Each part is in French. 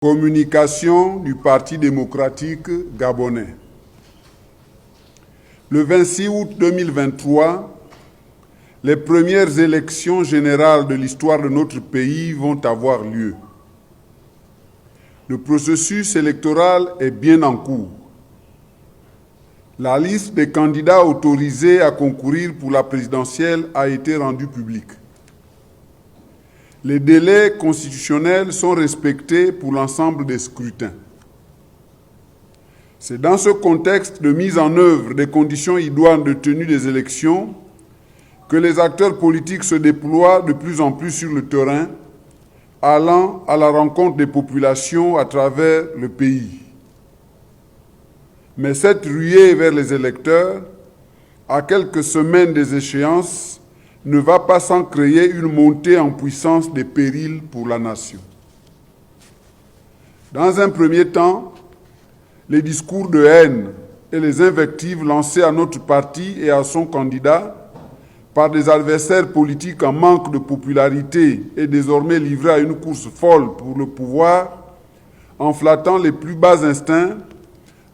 Communication du Parti démocratique gabonais. Le 26 août 2023, les premières élections générales de l'histoire de notre pays vont avoir lieu. Le processus électoral est bien en cours. La liste des candidats autorisés à concourir pour la présidentielle a été rendue publique. Les délais constitutionnels sont respectés pour l'ensemble des scrutins. C'est dans ce contexte de mise en œuvre des conditions idoines de tenue des élections que les acteurs politiques se déploient de plus en plus sur le terrain, allant à la rencontre des populations à travers le pays. Mais cette ruée vers les électeurs, à quelques semaines des échéances, ne va pas sans créer une montée en puissance des périls pour la nation. Dans un premier temps, les discours de haine et les invectives lancées à notre parti et à son candidat par des adversaires politiques en manque de popularité et désormais livrés à une course folle pour le pouvoir, en flattant les plus bas instincts,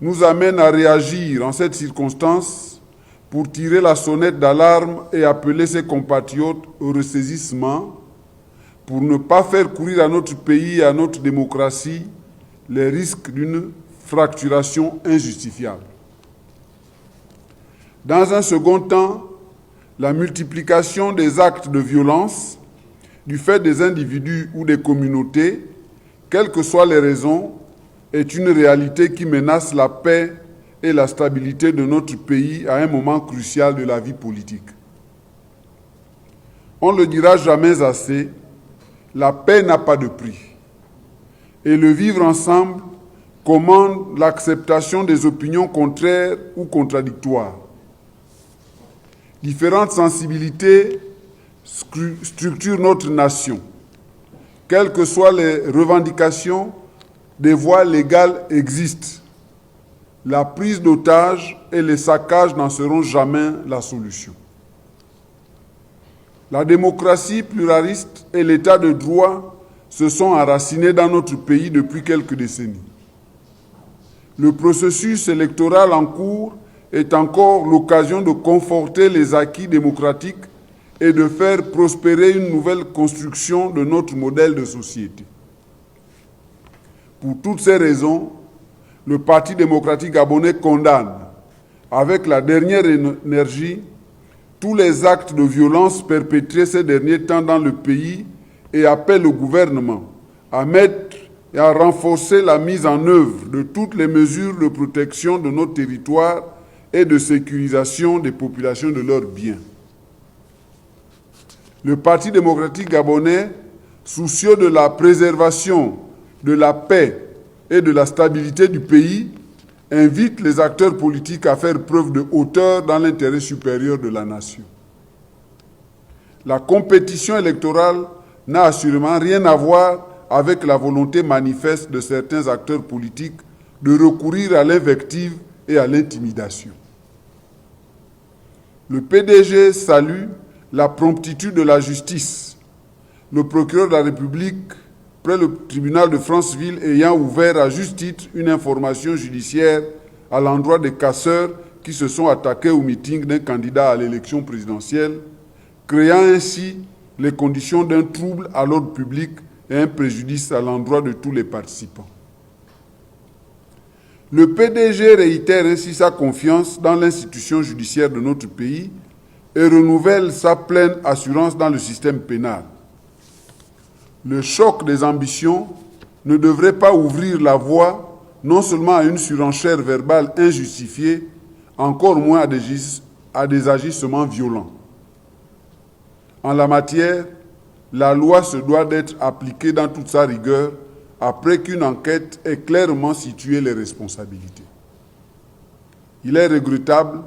nous amènent à réagir en cette circonstance pour tirer la sonnette d'alarme et appeler ses compatriotes au ressaisissement pour ne pas faire courir à notre pays et à notre démocratie les risques d'une fracturation injustifiable. Dans un second temps, la multiplication des actes de violence du fait des individus ou des communautés, quelles que soient les raisons, est une réalité qui menace la paix et la stabilité de notre pays à un moment crucial de la vie politique. On ne le dira jamais assez, la paix n'a pas de prix. Et le vivre ensemble commande l'acceptation des opinions contraires ou contradictoires. Différentes sensibilités structurent notre nation. Quelles que soient les revendications, des voies légales existent. La prise d'otages et les saccages n'en seront jamais la solution. La démocratie pluraliste et l'état de droit se sont enracinés dans notre pays depuis quelques décennies. Le processus électoral en cours est encore l'occasion de conforter les acquis démocratiques et de faire prospérer une nouvelle construction de notre modèle de société. Pour toutes ces raisons, le Parti démocratique gabonais condamne, avec la dernière énergie, tous les actes de violence perpétrés ces derniers temps dans le pays et appelle le gouvernement à mettre et à renforcer la mise en œuvre de toutes les mesures de protection de nos territoires et de sécurisation des populations de leurs biens. Le Parti démocratique gabonais, soucieux de la préservation de la paix et de la stabilité du pays, invite les acteurs politiques à faire preuve de hauteur dans l'intérêt supérieur de la nation. La compétition électorale n'a assurément rien à voir avec la volonté manifeste de certains acteurs politiques de recourir à l'invective et à l'intimidation. Le PDG salue la promptitude de la justice. Le procureur de la République près le tribunal de Franceville ayant ouvert à juste titre une information judiciaire à l'endroit des casseurs qui se sont attaqués au meeting d'un candidat à l'élection présidentielle, créant ainsi les conditions d'un trouble à l'ordre public et un préjudice à l'endroit de tous les participants. Le PDG réitère ainsi sa confiance dans l'institution judiciaire de notre pays et renouvelle sa pleine assurance dans le système pénal. Le choc des ambitions ne devrait pas ouvrir la voie non seulement à une surenchère verbale injustifiée, encore moins à des agissements violents. En la matière, la loi se doit d'être appliquée dans toute sa rigueur après qu'une enquête ait clairement situé les responsabilités. Il est regrettable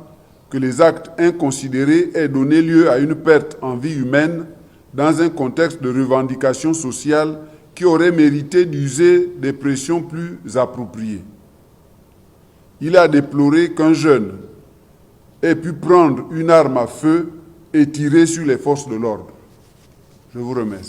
que les actes inconsidérés aient donné lieu à une perte en vie humaine dans un contexte de revendication sociale qui aurait mérité d'user des pressions plus appropriées. Il est à déplorer qu'un jeune ait pu prendre une arme à feu et tirer sur les forces de l'ordre. Je vous remercie.